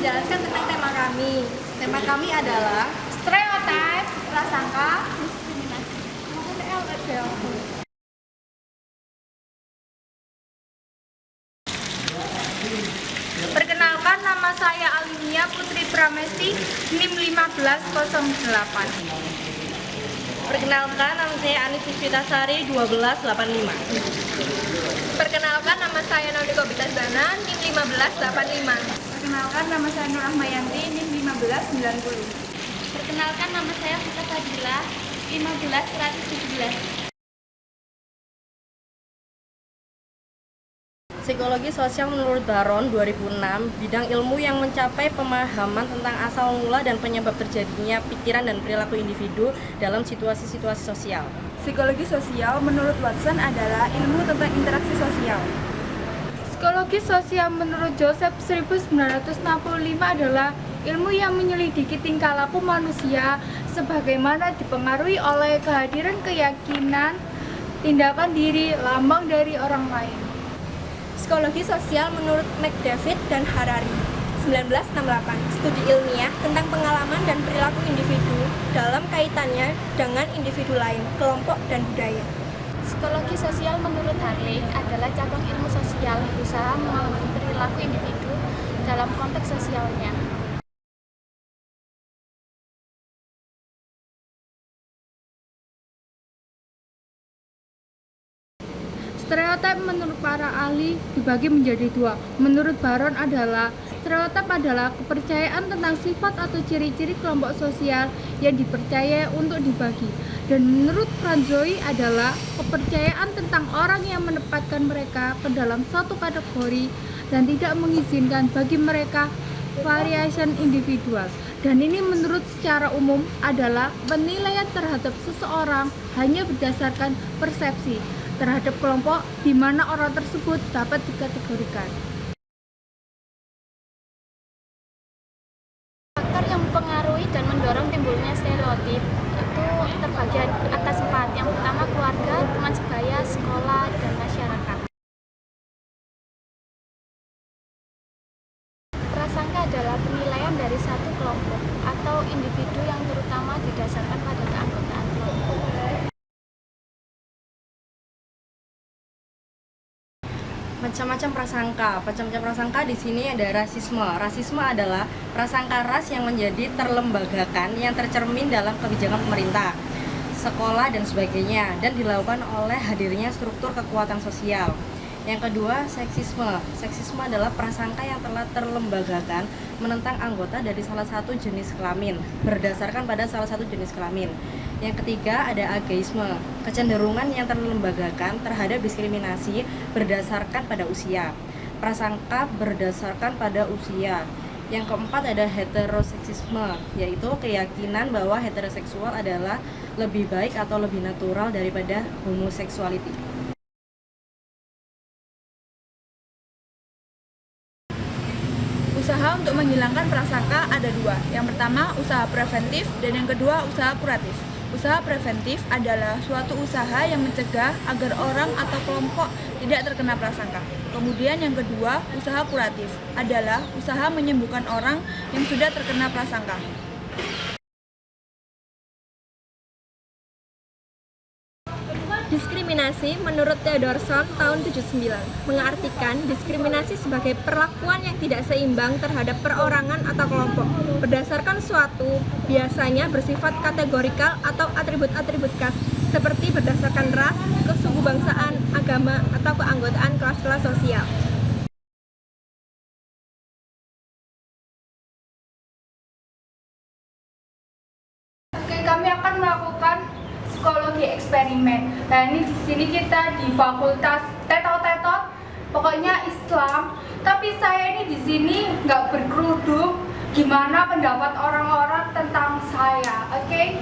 menjelaskan tentang tema kami. Tema kami adalah Stereotip, prasangka. diskriminasi. Perkenalkan, nama saya Alinia Putri Pramesti, NIM 1508. Perkenalkan, nama saya Anis Puspitasari 1285. Perkenalkan, nama saya Naudiko Bitasdana, NIM 1585. Perkenalkan, nama saya Nur Ahmayanti, NIM 1590. Perkenalkan, nama saya Vita Fadila, 15117. Psikologi sosial menurut Baron 2006, bidang ilmu yang mencapai pemahaman tentang asal mula dan penyebab terjadinya pikiran dan perilaku individu dalam situasi-situasi sosial. Psikologi sosial menurut Watson adalah ilmu tentang interaksi sosial. Psikologi sosial menurut Joseph 1965 adalah ilmu yang menyelidiki tingkah laku manusia sebagaimana dipengaruhi oleh kehadiran keyakinan, tindakan diri, lambang dari orang lain. Psikologi sosial menurut McDavid dan Harari 1968, studi ilmiah tentang pengalaman dan perilaku individu dalam kaitannya dengan individu lain, kelompok, dan budaya. Psikologi sosial menurut Harley adalah cabang ilmu sosial berusaha memahami perilaku individu dalam konteks sosialnya. Stereotip menurut para ahli dibagi menjadi dua. Menurut Baron adalah stereotip adalah kepercayaan tentang sifat atau ciri-ciri kelompok sosial yang dipercaya untuk dibagi. Dan menurut Franzoi adalah kepercayaan tentang orang yang menempatkan mereka ke dalam satu kategori dan tidak mengizinkan bagi mereka variation individual. Dan ini menurut secara umum adalah penilaian terhadap seseorang hanya berdasarkan persepsi terhadap kelompok di mana orang tersebut dapat dikategorikan. Faktor yang mempengaruhi dan mendorong timbulnya stereotip itu terbagi atas 4. Yang pertama keluarga, teman sebaya, sekolah, dan masyarakat. Prasangka adalah penilaian dari satu kelompok atau individu yang terutama didasarkan pada keanggotaan kelompok. Macam-macam prasangka di sini ada rasisme. Rasisme adalah prasangka ras yang menjadi terlembagakan yang tercermin dalam kebijakan pemerintah, sekolah, dan sebagainya, dan dilakukan oleh hadirnya struktur kekuatan sosial. Yang kedua, seksisme. Seksisme adalah prasangka yang telah terlembagakan menentang anggota dari salah satu jenis kelamin, berdasarkan pada salah satu jenis kelamin. Yang ketiga, ada ageisme, kecenderungan yang terlembagakan terhadap diskriminasi berdasarkan pada usia. Prasangka berdasarkan pada usia. Yang keempat, ada heteroseksisme, yaitu keyakinan bahwa heteroseksual adalah lebih baik atau lebih natural daripada homoseksuality. Usaha untuk menghilangkan prasangka ada dua. Yang pertama, usaha preventif, dan yang kedua, usaha kuratif. Usaha preventif adalah suatu usaha yang mencegah agar orang atau kelompok tidak terkena prasangka. Kemudian yang kedua, usaha kuratif adalah usaha menyembuhkan orang yang sudah terkena prasangka. Diskriminasi menurut Theodorson tahun 79 mengartikan diskriminasi sebagai perlakuan yang tidak seimbang terhadap perorangan atau kelompok berdasarkan suatu, biasanya bersifat kategorikal atau atribut-atribut khas seperti berdasarkan ras, kesukubangsaan, agama, atau keanggotaan kelas-kelas sosial. Oke, kami akan melakukan psikologi eksperimen. Nah, ini di sini kita di Fakultas Tetot, pokoknya Islam. Tapi saya ini di sini nggak berkerudung. Gimana pendapat orang-orang tentang saya? Oke?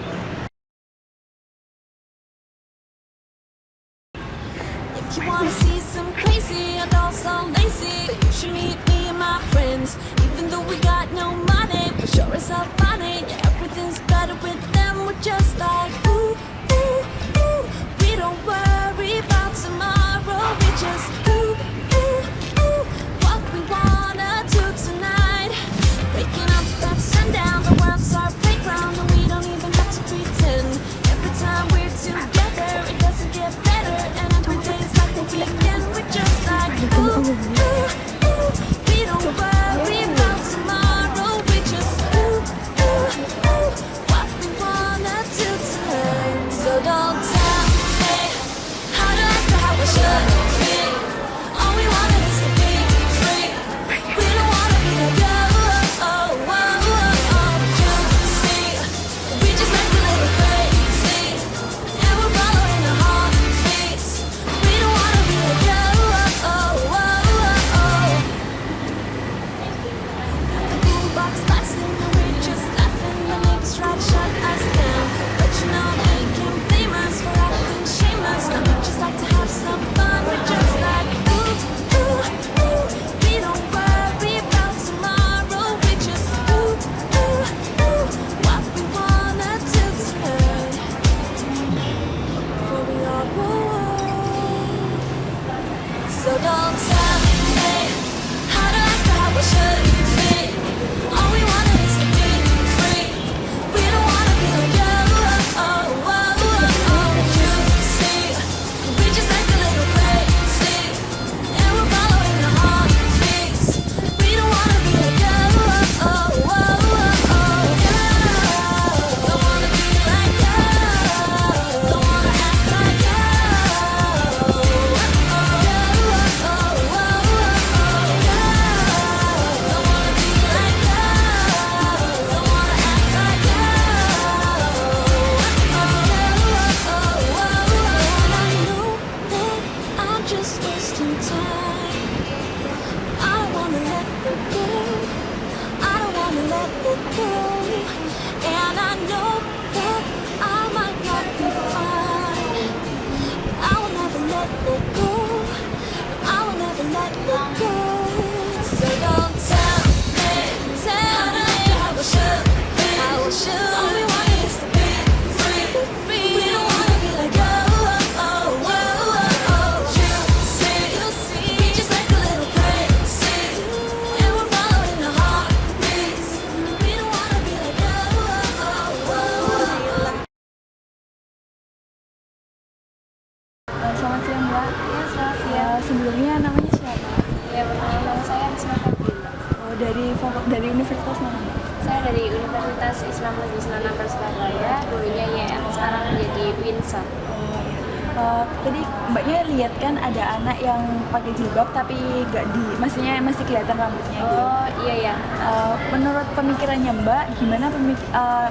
If you wanna see some crazy and also lazy, you should meet me and my friends. Even though we got no money, we sure as hell funny. Yeah, everything's better with them. We're just like ooh, ooh, ooh. We don't worry about tomorrow. We just ooh, ooh, ooh. What we wanna do tonight. Saya dari Universitas Islam Negeri Sunan Ampel Surabaya, dulunya YM, sekarang menjadi WINSA. Tadi mbaknya lihat kan ada anak yang pakai jilbab tapi maksudnya masih kelihatan rambutnya gitu. Oh iya ya. Menurut pemikirannya mbak, gimana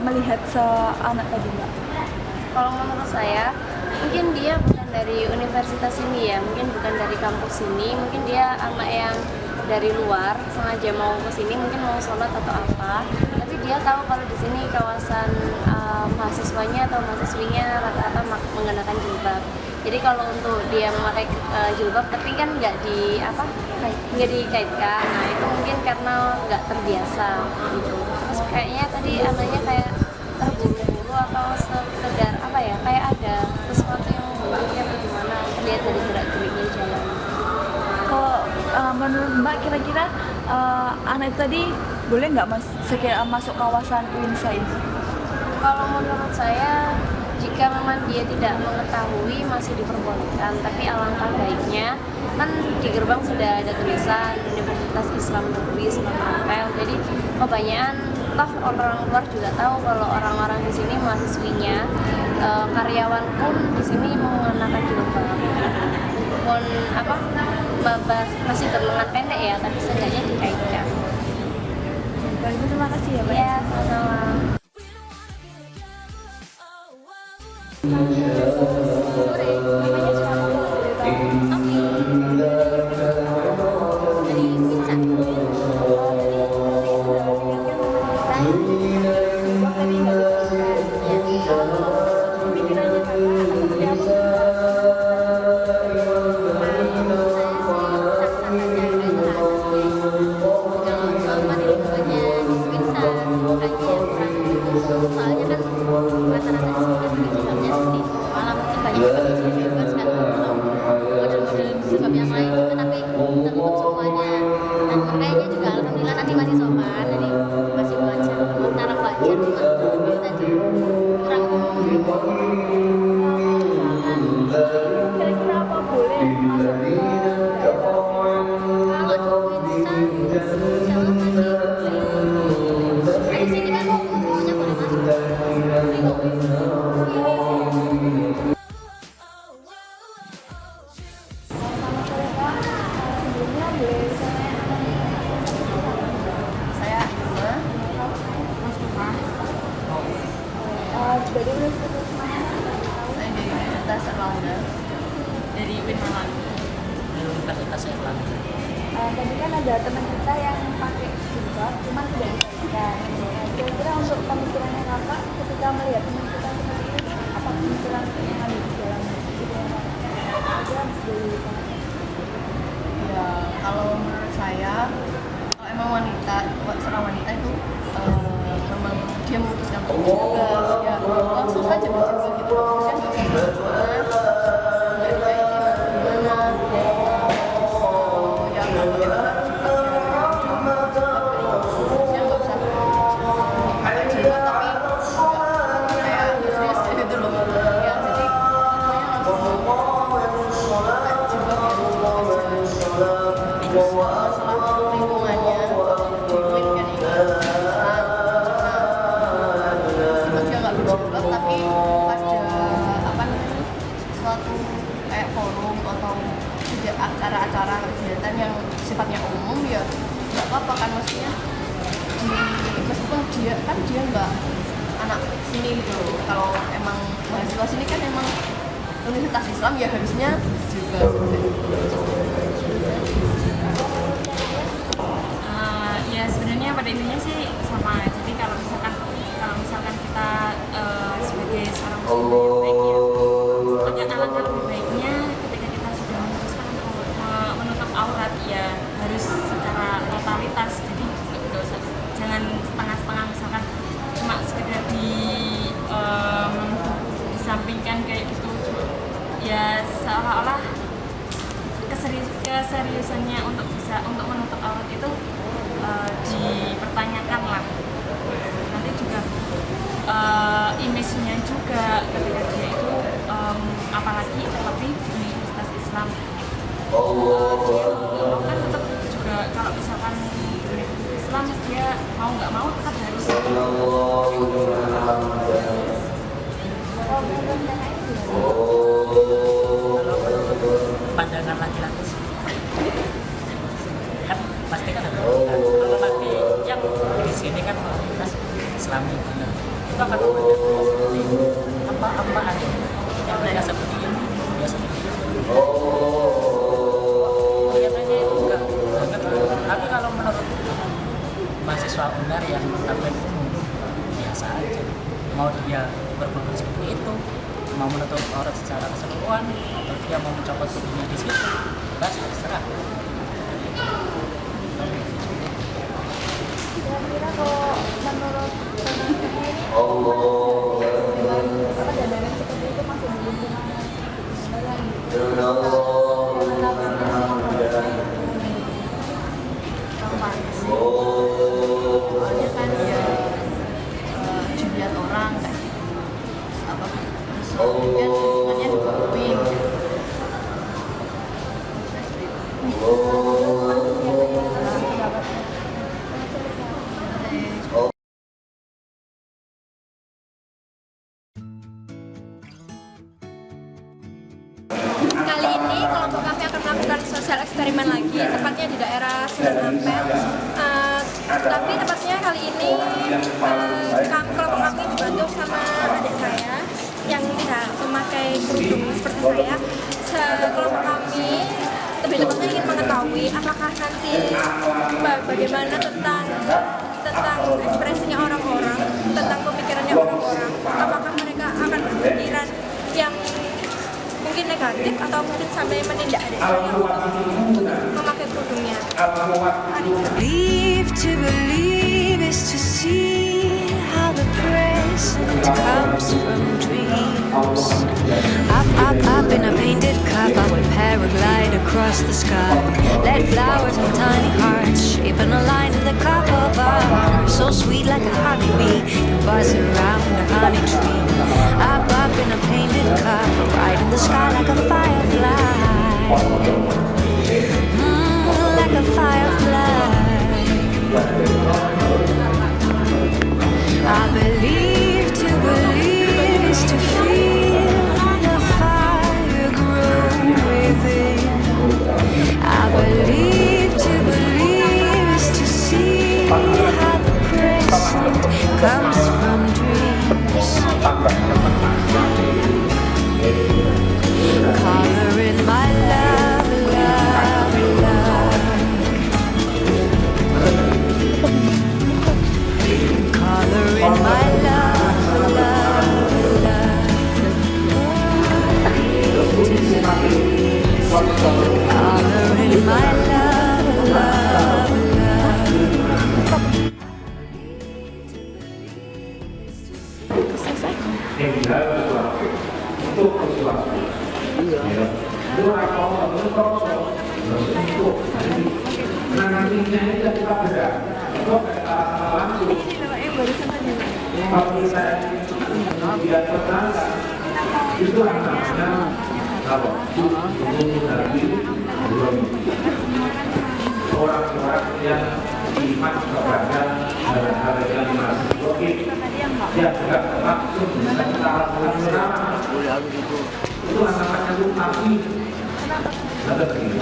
melihat seanak tadi mbak? Kalau menurut saya, mungkin dia bukan dari universitas ini ya, mungkin bukan dari kampus ini, mungkin dia anak yang dari luar sengaja mau ke sini, mungkin mau sholat atau apa. Tapi dia tahu kalau di sini kawasan mahasiswanya atau mahasiswinya rata-rata mengenakan jilbab. Jadi kalau untuk dia memakai jilbab, tapi kan nggak dikaitkan. Nah itu mungkin karena nggak terbiasa gitu. Terus kayaknya tadi anaknya kayak terburu-buru atau sekedar apa ya, kayak ada sesuatu yang membuatnya bagaimana, terlihat dari gerak-geriknya di jalan. Kalau menurut mbak kira-kira anak itu tadi boleh nggak masuk kawasan WINSA ini? Kalau menurut saya, jika memang dia tidak mengetahui masih diperbolehkan, tapi alangkah baiknya kan di gerbang sudah ada tulisan Universitas Islam Negeri Sunan Ampel, jadi kebanyakan toh orang luar juga tahu kalau orang-orang di sini mahasiswinya, karyawan pun di sini mengenakan jilbab. Pun masih berlengan pendek ya, tapi seenggaknya dikaitkan. Baik, terima kasih ya mbak. Ya, sama-sama. Dari Universitas mana? Saya dari Universitas Erlangga. Dari Winmalang. Dari Universitas Erlangga. Tadi kan ada teman kita yang pakai jilbab, cuman tidak dikaitkan. Kira-kira untuk pemikirannya kakak ketika melihat teman kita seperti ini, apa pemikiran yang ada di dalam itu yang ada dari Ya, kalau menurut saya, kalau emang wanita, seorang wanita itu memang dia memutuskan untuk berjilbab, ya langsung saja berjilbab gitu. Maksudnya nggak usah nggak dikaitkan gimana. Ya kalau kita harus maksudnya nggak usah pakai jilbab tapi kayak serius gitu loh. Ya jadi pokoknya langsung terus masalah lingkungannya dibuat kan ini meskipun dia nggak berjilbab tapi pada apa namanya suatu kayak forum atau acara-acara kegiatan yang sifatnya umum ya nggak apa-apa kan, maksudnya meskipun dia nggak anak sini gitu loh. Kalau emang mahasiswa sini kan emang Universitas Islam ya harusnya juga Ya sebenarnya pada intinya sih sama. Jadi kalau misalkan kita sebagai seorang muslim yang baiknya, alangkah lebih baiknya ketika kita sudah memutuskan untuk menutup aurat ya harus secara totalitas. Jadi jangan setengah-setengah, misalkan cuma sekedar disampingkan kayak gitu. Ya seolah-olah keseriusannya untuk menutup aurat itu dipertanyakan lah. Nanti juga image-nya juga ketika dia itu apalagi terlebih di Universitas Islam dia kan tetap juga kalau misalkan di Universitas Islam dia mau nggak mau tetap harus pandangan laki-laki sih. Kan pasti kan ada kalau laki yang di sini kan komunitas Islami benar itu akan memandang apa-apaan yang mereka seperti ini biasa seperti itu kelihatannya itu enggak banget. Tapi kalau menurut mahasiswa UNER yang tablet umum biasa aja, mau dia berpikir seperti itu, mau menutup aurat secara keseluruhan atau dia mau mencopot tubuhnya di situ, bebas terserah. Kira-kira kalau menurut teman-teman ini apa dandanan seperti itu masih belum pernah Soalnya kan ya dilihat orang kayak apa terus kan lingkungannya dibawain Kali ini kelompok kami akan melakukan sosial eksperimen lagi, tepatnya di daerah Sunan Ampel. Tapi tepatnya kali ini kelompok kami dibantu sama adik saya yang tidak memakai kerudung seperti saya. Kelompok kami lebih tepatnya ingin mengetahui apakah nanti bagaimana tentang ekspresinya orang-orang, tentang pemikirannya orang-orang, apakah mereka akan berpikiran yang mungkin negatif atau mungkin sampai menindak adik saya untuk memakai kerudungnya. To believe is to see how the present comes from dreams. Up in a painted cup, I will paraglide across the sky. Let flowers and tiny hearts shaping a line in the cup of ours. So sweet like a honeybee can buzz around a honey tree. Up in a painted cup, right in the sky like a firefly. Like a firefly. I believe to believe is to feel the fire grow within. I believe to believe is to see how the present comes from dreams. Color in my love, love, love. Color in my love, love, love. Color in my love, love, love. Orang-orang yang iman kepada hal-hal yang masih logik, yang tidak maksud bisa kita lakukan itu namanya lupakan. Ada begini.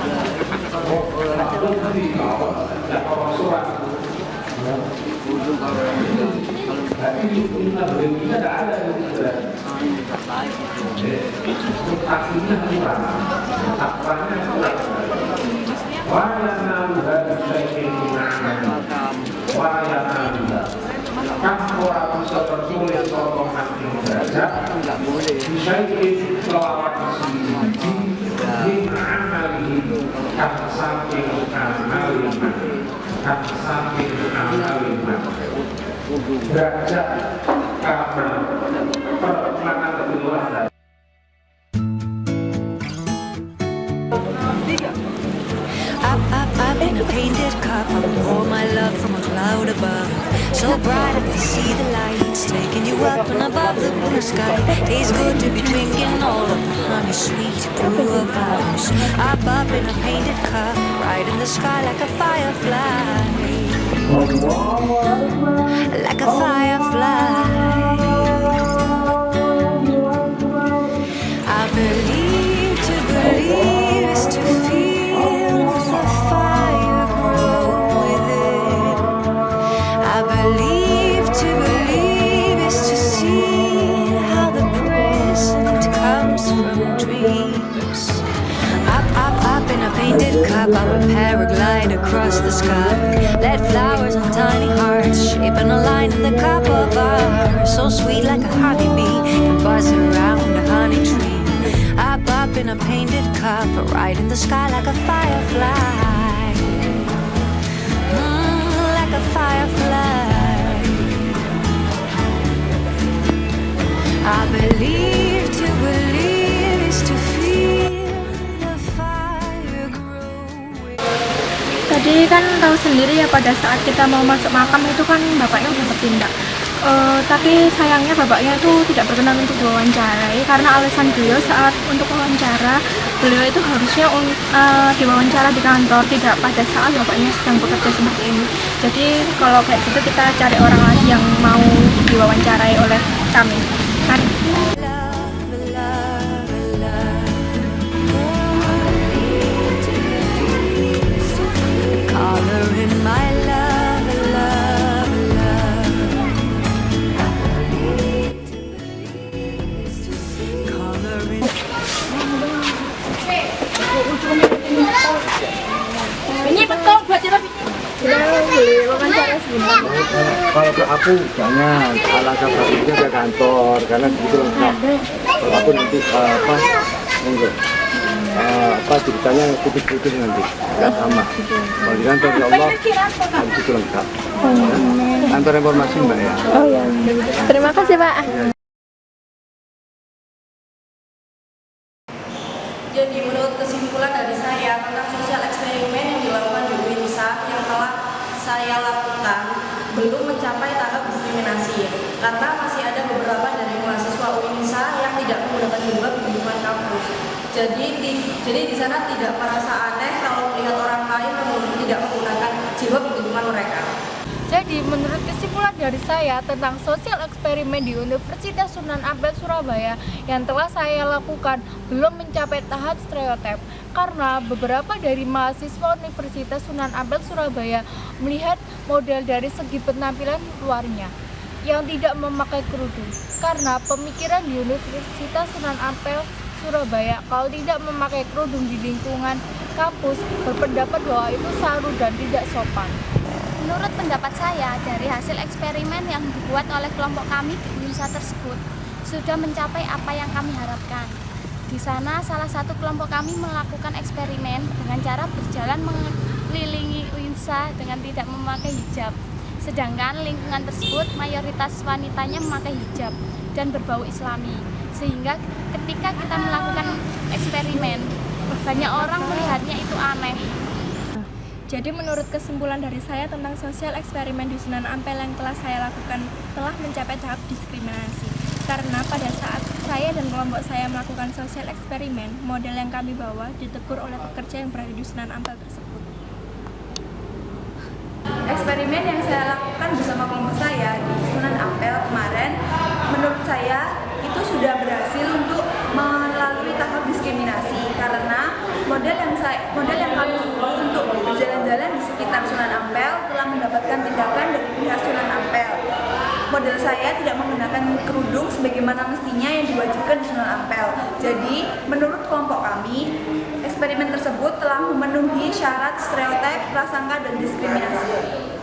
Kalau tadi ya orang surat. Tapi kita berhenti tidak ada artinya kurang, apanya kurang. Wayana bukan syai'in wayana kan orang bisa tertulis otomatis derajat syai'in selawat sendiri min amali kan saking amaliman kan saking amaliman derajat karena permakna lebih luas dari Up in a painted cup, I pour my love from a cloud above. So bright I can see the lights taking you up and above the blue sky. Tastes good to be drinking all of the honey sweet brew of ours. Up in a painted cup, right in the sky like a firefly. like a firefly. I believe to believe is to feel the fire grow within. I believe to believe is to see how the present comes from dreams. Up in a painted cup, I would paraglide across the sky. Let flowers and tiny hearts shaping a line in the cup of ours. So sweet like a honeybee can buzz around a honey tree. Up in a painted cup, right in the sky like a firefly. Like a firefly. I believe to believe is to feel the fire growing. Tadi kan tahu sendiri ya, pada saat kita mau masuk makam itu kan bapaknya udah bertindak. Tapi sayangnya bapaknya itu tidak berkenan untuk diwawancarai karena alasan beliau saat untuk wawancara beliau itu harusnya diwawancara di kantor, tidak pada saat bapaknya sedang bekerja seperti ini. Jadi kalau kayak gitu kita cari orang lagi yang mau diwawancarai oleh kami. Mari. Color in my love, love, love. Color in. Ini betul buat siapa? Kalau ke aku jangan, alangkah baiknya ke kantor karena begitu lengkap. Kalau aku nanti ceritanya putus-putus nanti nggak sama. Kalau di kantor ya Allah harus itu lengkap. Kantor informasi Mbak ya. Oh ya. Terima kasih Pak. Jadi menurut kesimpulan dari saya tentang sosial eksperimen yang dilakukan di UINSA yang telah saya lakukan belum mencapai tahap diskriminasi karena masih ada beberapa dari mahasiswa UINSA yang tidak menggunakan jilbab di lingkungan kampus. Jadi di sana tidak merasa aneh kalau melihat orang lain tidak menggunakan jilbab di lingkungan mereka. Jadi menurut kesimpulan dari saya tentang sosial eksperimen di Universitas Sunan Ampel Surabaya yang telah saya lakukan belum mencapai tahap stereotip karena beberapa dari mahasiswa Universitas Sunan Ampel Surabaya melihat model dari segi penampilan luarnya yang tidak memakai kerudung karena pemikiran di Universitas Sunan Ampel Surabaya kalau tidak memakai kerudung di lingkungan kampus berpendapat bahwa itu saru dan tidak sopan. Menurut pendapat saya, dari hasil eksperimen yang dibuat oleh kelompok kami di UINSA tersebut sudah mencapai apa yang kami harapkan. Di sana salah satu kelompok kami melakukan eksperimen dengan cara berjalan mengelilingi UINSA dengan tidak memakai hijab. Sedangkan lingkungan tersebut mayoritas wanitanya memakai hijab dan berbau islami. Sehingga ketika kita melakukan eksperimen, banyak orang melihatnya itu aneh. Jadi menurut kesimpulan dari saya tentang sosial eksperimen di Sunan Ampel yang telah saya lakukan telah mencapai tahap diskriminasi. Karena pada saat saya dan kelompok saya melakukan sosial eksperimen, model yang kami bawa ditegur oleh pekerja yang berada di Sunan Ampel tersebut. Eksperimen yang saya lakukan bersama kelompok saya di Sunan Ampel kemarin, menurut saya itu sudah berhasil untuk melalui tahap diskriminasi karena model yang kami suruh untuk berjalan-jalan di sekitar Sunan Ampel telah mendapatkan tindakan dari pihak Sunan Ampel. Model saya tidak menggunakan kerudung sebagaimana mestinya yang diwajibkan di Sunan Ampel. Jadi, menurut kelompok kami, eksperimen tersebut telah memenuhi syarat stereotip, prasangka, dan diskriminasi.